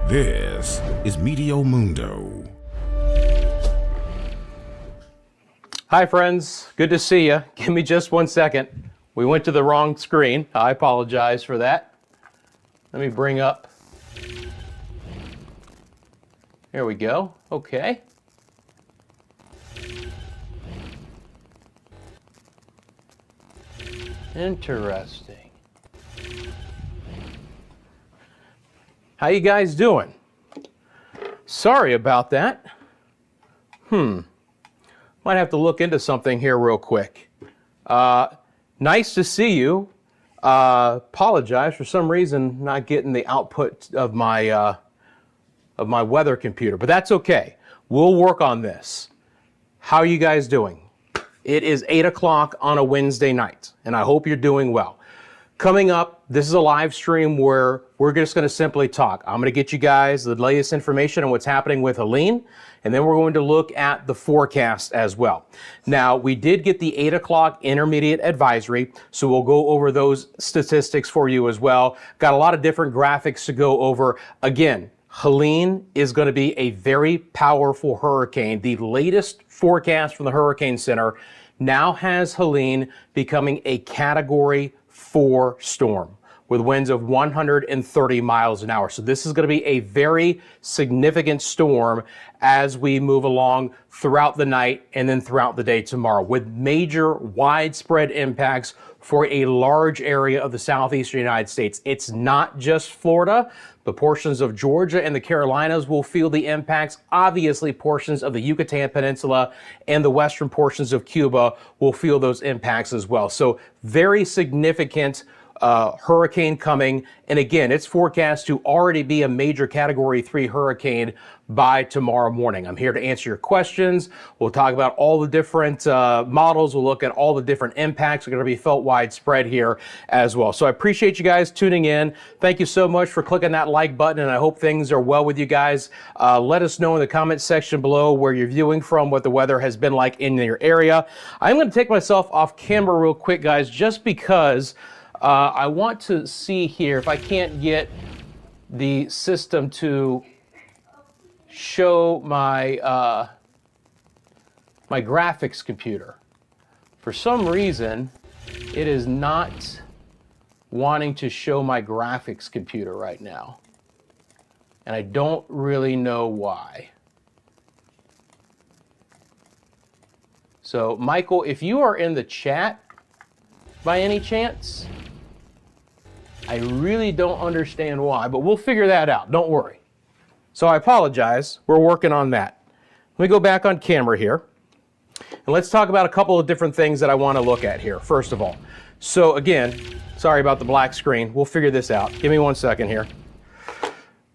This is Meteo Mundo. Hi friends, good to see you. Give me just 1 second. We went to the wrong screen. I apologize for that. Let me bring up. Here we go. Okay. Interesting. How you guys doing? Sorry about that. Might have to look into something here real quick. Nice to see you. Apologize for some reason not getting the output of my weather computer, but that's okay. We'll work on this. How are you guys doing? It is 8 o'clock on a Wednesday night, and I hope you're doing well. Coming up, this is a live stream where we're just going to simply talk. I'm going to get you guys the latest information on what's happening with Helene, and then we're going to look at the forecast as well. Now, we did get the 8 o'clock intermediate advisory, so we'll go over those statistics for you as well. Got a lot of different graphics to go over. Again, Helene is going to be a very powerful hurricane. The latest forecast from the Hurricane Center now has Helene becoming a Category 4 storm with winds of 130 miles an hour. So this is going to be a very significant storm as we move along throughout the night and then throughout the day tomorrow, with major widespread impacts for a large area of the southeastern United States. It's not just Florida, but portions of Georgia and the Carolinas will feel the impacts. Obviously, portions of the Yucatan Peninsula and the western portions of Cuba will feel those impacts as well. So very significant hurricane coming. And again, it's forecast to already be a major Category 3 hurricane by tomorrow morning. I'm here to answer your questions. We'll talk about all the different models. We'll look at all the different impacts that are going to be felt widespread here as well. So I appreciate you guys tuning in. Thank you so much for clicking that like button, and I hope things are well with you guys. Let us know in the comment section below where you're viewing from, what the weather has been like in your area. I'm going to take myself off camera real quick, guys, just because I want to see here if I can't get the system to show my my graphics computer. For some reason, it is not wanting to show my graphics computer right now, and I don't really know why. So, Michael, if you are in the chat by any chance, I really don't understand why, but we'll figure that out. Don't worry. So I apologize. We're working on that. Let me go back on camera here. And let's talk about a couple of different things that I want to look at here, first of all. So again, sorry about the black screen. We'll figure this out. Give me 1 second here.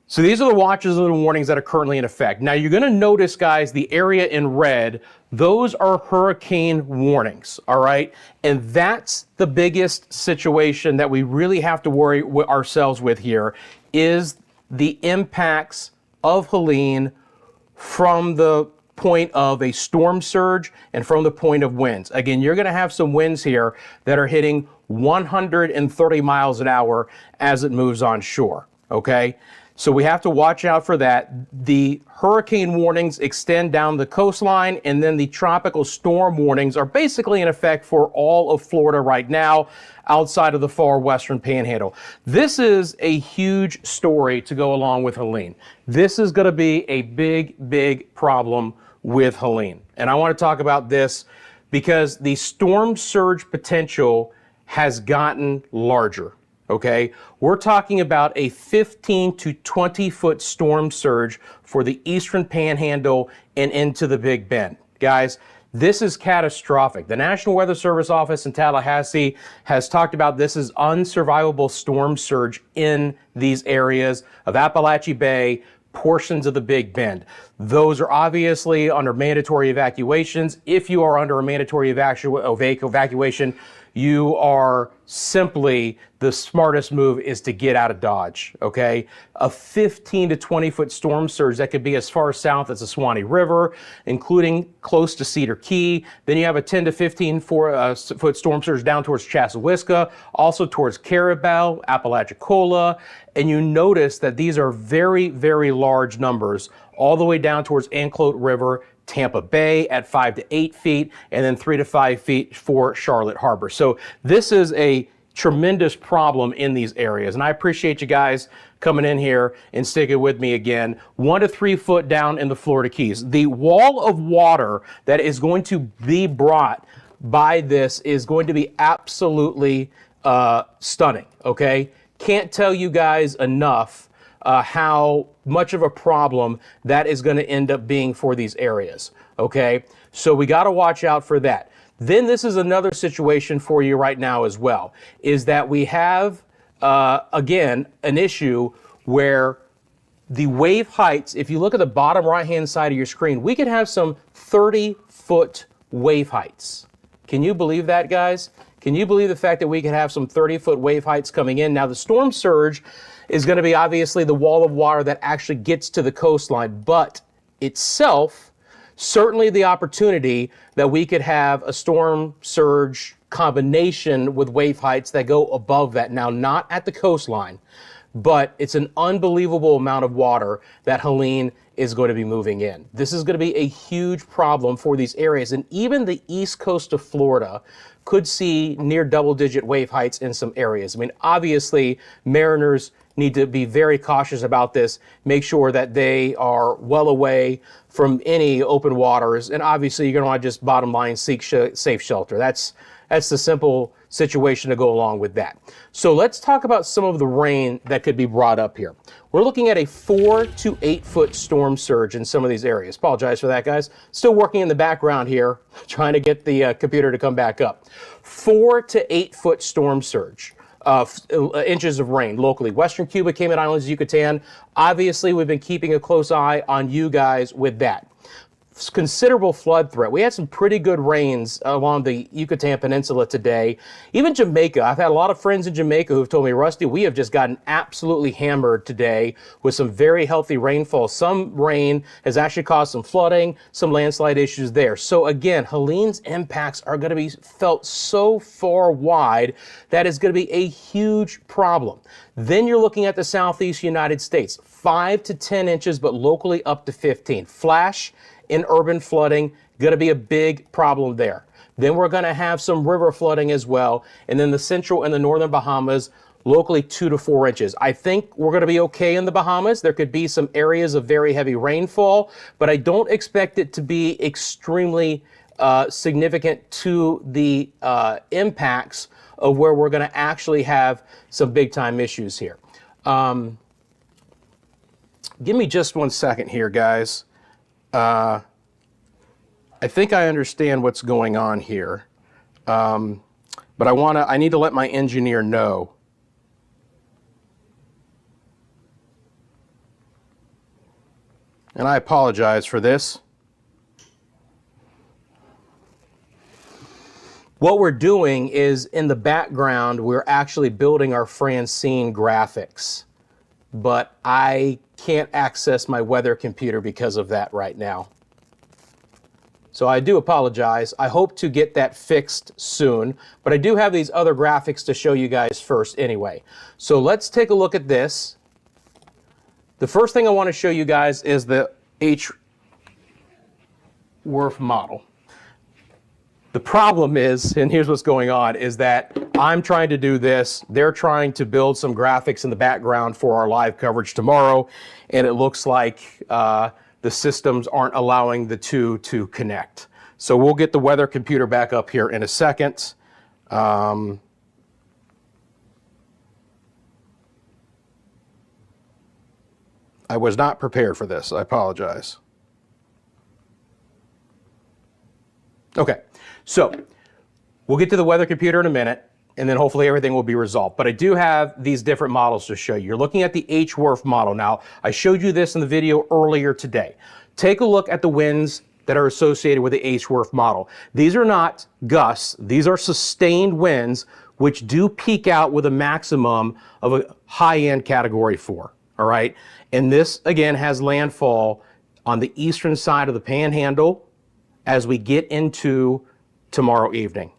So these are the watches and the warnings that are currently in effect. Now you're going to notice, guys, the area in red, those are hurricane warnings, all right? And that's the biggest situation that we really have to worry ourselves with here, is the impacts of Helene from the point of a storm surge and from the point of winds. Again, you're going to have some winds here that are hitting 130 miles an hour as it moves on shore, okay? So we have to watch out for that. The hurricane warnings extend down the coastline, and then the tropical storm warnings are basically in effect for all of Florida right now, outside of the far western panhandle. This is a huge story to go along with Helene. This is going to be a big, big problem with Helene. And I want to talk about this because the storm surge potential has gotten larger. Okay, we're talking about a 15 to 20 foot storm surge for the eastern panhandle and into the Big Bend. Guys, this is catastrophic. The National Weather Service office in Tallahassee has talked about this as unsurvivable storm surge in these areas of Appalachia Bay, portions of the Big Bend. Those are obviously under mandatory evacuations. If you are under a mandatory evacuation, you are simply, the smartest move is to get out of Dodge, okay? A 15 to 20 foot storm surge that could be as far south as the Swanee River, including close to Cedar Key. Then you have a 10 to 15 foot storm surge down towards Chassahowiska, also towards Caribou, Apalachicola, and you notice that these are very, very large numbers all the way down towards Anclote River, Tampa Bay at 5 to 8 feet, and then 3 to 5 feet for Charlotte Harbor. So this is a tremendous problem in these areas. And I appreciate you guys coming in here and sticking with me again. 1 to 3 foot down in the Florida Keys. The wall of water that is going to be brought by this is going to be absolutely stunning, okay? Can't tell you guys enough how much of a problem that is going to end up being for these areas, okay? So we got to watch out for that. Then this is another situation for you right now as well, is that we have, again, an issue where the wave heights, if you look at the bottom right-hand side of your screen, we could have some 30-foot wave heights. Can you believe that, guys? Can you believe the fact that we could have some 30-foot wave heights coming in? Now, the storm surge is going to be obviously the wall of water that actually gets to the coastline, but itself, certainly the opportunity that we could have a storm surge combination with wave heights that go above that. Now, not at the coastline, but it's an unbelievable amount of water that Helene is going to be moving in. This is going to be a huge problem for these areas, and even the east coast of Florida could see near double-digit wave heights in some areas. I mean, obviously, mariners need to be very cautious about this, make sure that they are well away from any open waters, and obviously you're going to want to just bottom line seek safe shelter. That's the simple situation to go along with that. So let's talk about some of the rain that could be brought up here. We're looking at a 4 to 8 foot storm surge in some of these areas. Apologize for that, guys. Still working in the background here, trying to get the computer to come back up. 4 to 8 foot storm surge. Inches of rain locally. Western Cuba, Cayman Islands, Yucatan. Obviously, we've been keeping a close eye on you guys with that. Considerable flood threat. We had some pretty good rains along the Yucatan Peninsula today. Even Jamaica. I've had a lot of friends in Jamaica who've told me, Rusty, we have just gotten absolutely hammered today with some very healthy rainfall. Some rain has actually caused some flooding, some landslide issues there. So again, Helene's impacts are going to be felt so far wide that is going to be a huge problem. Then you're looking at the southeast United States, 5 to 10 inches, but locally up to 15. Flash in urban flooding, going to be a big problem there. Then we're going to have some river flooding as well. And then the central and the northern Bahamas, locally 2 to 4 inches. I think we're going to be okay in the Bahamas. There could be some areas of very heavy rainfall, but I don't expect it to be extremely significant to the impacts of where we're going to actually have some big time issues here. Give me just 1 second here, guys. I think I understand what's going on here, but I need to let my engineer know. And I apologize for this. What we're doing is, in the background, we're actually building our Francine graphics, but I can't access my weather computer because of that right now. So I do apologize. I hope to get that fixed soon, but I do have these other graphics to show you guys first anyway. So let's take a look at this. The first thing I want to show you guys is the H-Werf model. The problem is, and here's what's going on, is that I'm trying to do this. They're trying to build some graphics in the background for our live coverage tomorrow, and it looks like the systems aren't allowing the two to connect. So we'll get the weather computer back up here in a second. I was not prepared for this. I apologize. Okay, so we'll get to the weather computer in a minute, and then hopefully everything will be resolved. But I do have these different models to show you. You're looking at the H-Werf model. Now, I showed you this in the video earlier today. Take a look at the winds that are associated with the H-Wharf model. These are not gusts. These are sustained winds, which do peak out with a maximum of a high-end Category 4, all right? And this, again, has landfall on the eastern side of the Panhandle as we get into tomorrow evening.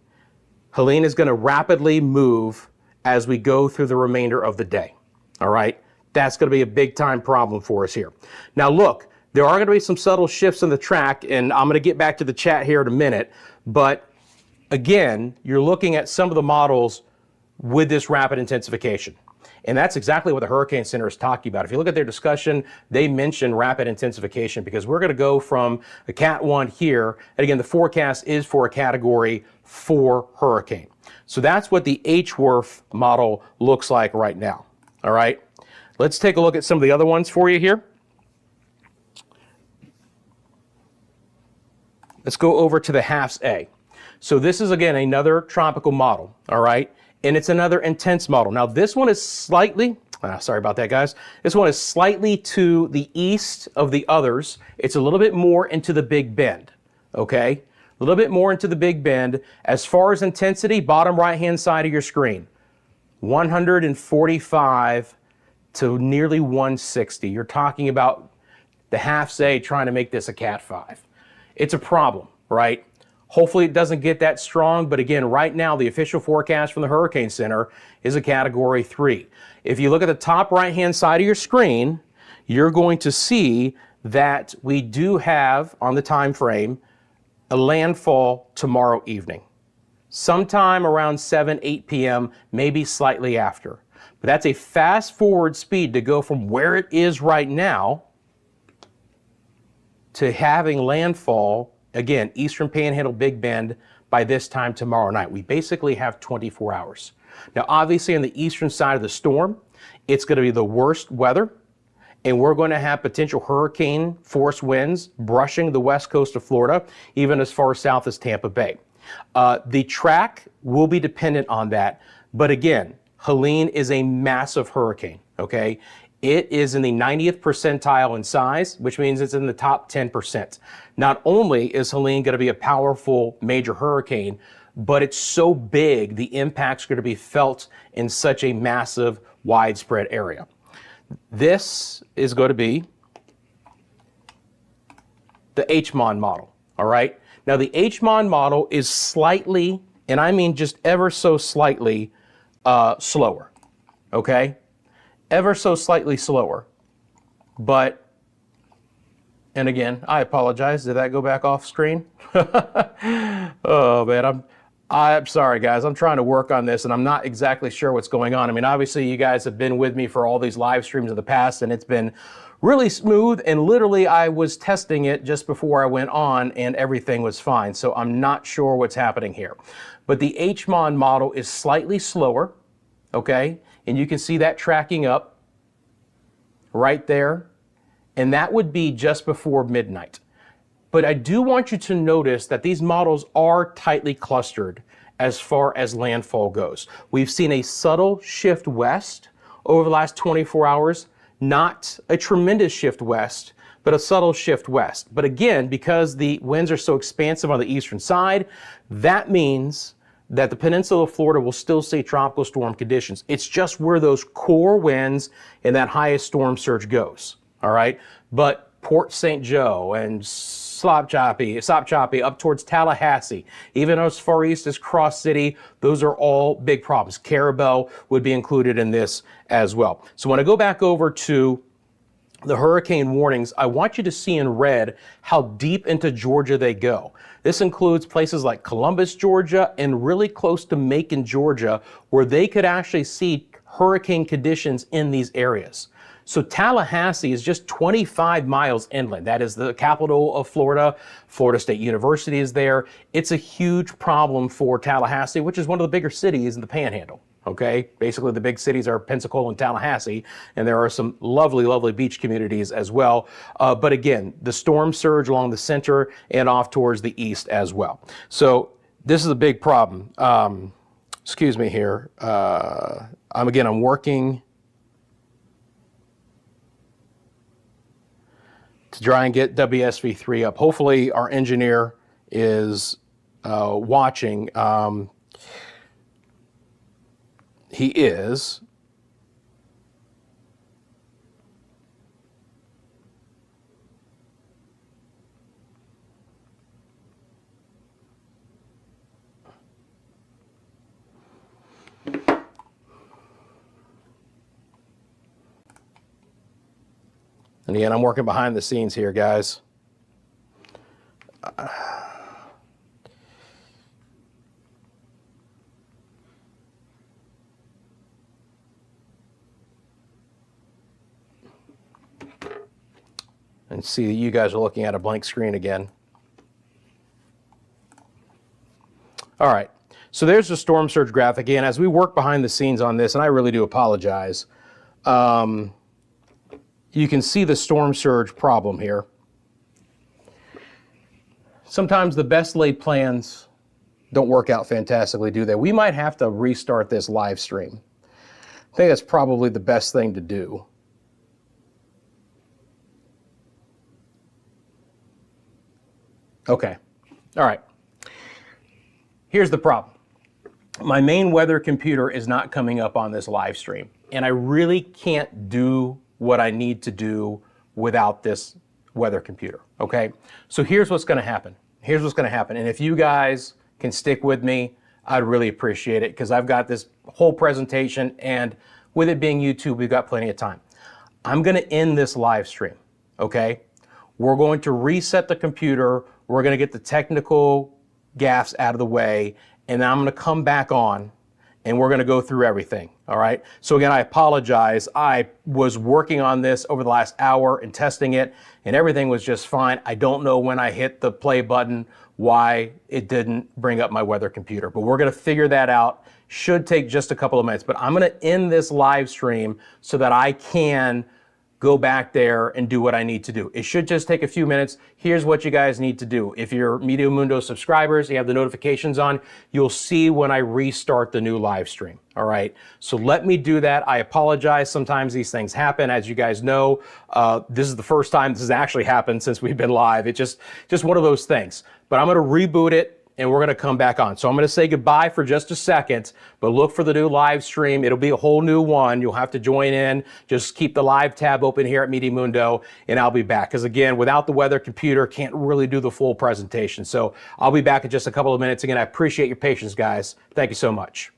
Helene is going to rapidly move as we go through the remainder of the day, all right? That's going to be a big-time problem for us here. Now, look, there are going to be some subtle shifts in the track, and I'm going to get back to the chat here in a minute, but again, you're looking at some of the models with this rapid intensification. And that's exactly what the Hurricane Center is talking about. If you look at their discussion, they mention rapid intensification because we're going to go from a Cat 1 here, and again, the forecast is for a Category 4 hurricane. So that's what the H-Wharf model looks like right now, all right? Let's take a look at some of the other ones for you here. Let's go over to the HAFS-A. So this is, again, another tropical model, all right? And it's another intense model. Now, this one is slightly, sorry about that, guys. This one is slightly to the east of the others. It's a little bit more into the Big Bend, okay? A little bit more into the Big Bend. As far as intensity, bottom right-hand side of your screen, 145 to nearly 160. You're talking about the HAFS-A trying to make this a Cat 5. It's a problem, right? Hopefully it doesn't get that strong, but again, right now the official forecast from the Hurricane Center is a Category 3. If you look at the top right-hand side of your screen, you're going to see that we do have on the time frame a landfall tomorrow evening, sometime around 8 p.m., maybe slightly after. But that's a fast forward speed to go from where it is right now to having landfall, again, Eastern Panhandle, Big Bend, by this time tomorrow night. We basically have 24 hours. Now, obviously, on the eastern side of the storm, it's going to be the worst weather, and we're going to have potential hurricane force winds brushing the west coast of Florida, even as far south as Tampa Bay. The track will be dependent on that, but again, Helene is a massive hurricane, okay? It is in the 90th percentile in size, which means it's in the top 10%. Not only is Helene going to be a powerful major hurricane, but it's so big, the impact's going to be felt in such a massive, widespread area. This is going to be the HMON model, all right? Now, the HMON model is slightly, and I mean just ever so slightly, slower, okay? Ever so slightly slower, but, and again, I apologize. Did that go back off screen? Oh man, I'm sorry guys. I'm trying to work on this and I'm not exactly sure what's going on. I mean, obviously you guys have been with me for all these live streams in the past and it's been really smooth, and literally I was testing it just before I went on and everything was fine. So I'm not sure what's happening here. But the HMON model is slightly slower, okay? And you can see that tracking up right there. And that would be just before midnight. But I do want you to notice that these models are tightly clustered as far as landfall goes. We've seen a subtle shift west over the last 24 hours, not a tremendous shift west, but a subtle shift west. But again, because the winds are so expansive on the eastern side, that means that the peninsula of Florida will still see tropical storm conditions. It's just where those core winds and that highest storm surge goes, all right? But Port St. Joe and Sopchoppy up towards Tallahassee, even as far east as Cross City, those are all big problems. Carabel would be included in this as well. So when I go back over to the hurricane warnings, I want you to see in red how deep into Georgia they go. This includes places like Columbus, Georgia, and really close to Macon, Georgia, where they could actually see hurricane conditions in these areas. So Tallahassee is just 25 miles inland. That is the capital of Florida. Florida State University is there. It's a huge problem for Tallahassee, which is one of the bigger cities in the Panhandle. Okay, basically the big cities are Pensacola and Tallahassee, and there are some lovely, lovely beach communities as well. But again, the storm surge along the center and off towards the east as well. So this is a big problem. Excuse me here. I'm working to try and get WSV3 up. Hopefully our engineer is watching. He is. And again, I'm working behind the scenes here, guys. And see that you guys are looking at a blank screen again. All right, so there's the storm surge graphic. Again, as we work behind the scenes on this, and I really do apologize, you can see the storm surge problem here. Sometimes the best laid plans don't work out fantastically, do they? We might have to restart this live stream. I think that's probably the best thing to do. Okay, all right. Here's the problem. My main weather computer is not coming up on this live stream, and I really can't do what I need to do without this weather computer, okay? So here's what's gonna happen. Here's what's gonna happen, and if you guys can stick with me, I'd really appreciate it, because I've got this whole presentation, and with it being YouTube, we've got plenty of time. I'm gonna end this live stream, okay? We're going to reset the computer, we're gonna get the technical gaffes out of the way, and then I'm gonna come back on, and we're gonna go through everything, all right? So again, I apologize. I was working on this over the last hour and testing it, and everything was just fine. I don't know when I hit the play button why it didn't bring up my weather computer, but we're gonna figure that out. Should take just a couple of minutes, but I'm gonna end this live stream so that I can go back there and do what I need to do. It should just take a few minutes. Here's what you guys need to do. If you're Meteo Mundo subscribers, you have the notifications on, you'll see when I restart the new live stream. All right, so let me do that. I apologize. Sometimes these things happen. As you guys know, this is the first time this has actually happened since we've been live. It's just one of those things. But I'm gonna reboot it, and we're gonna come back on. So I'm gonna say goodbye for just a second, but look for the new live stream. It'll be a whole new one. You'll have to join in. Just keep the live tab open here at Meteo Mundo, and I'll be back. Because again, without the weather computer, can't really do the full presentation. So I'll be back in just a couple of minutes. Again, I appreciate your patience, guys. Thank you so much.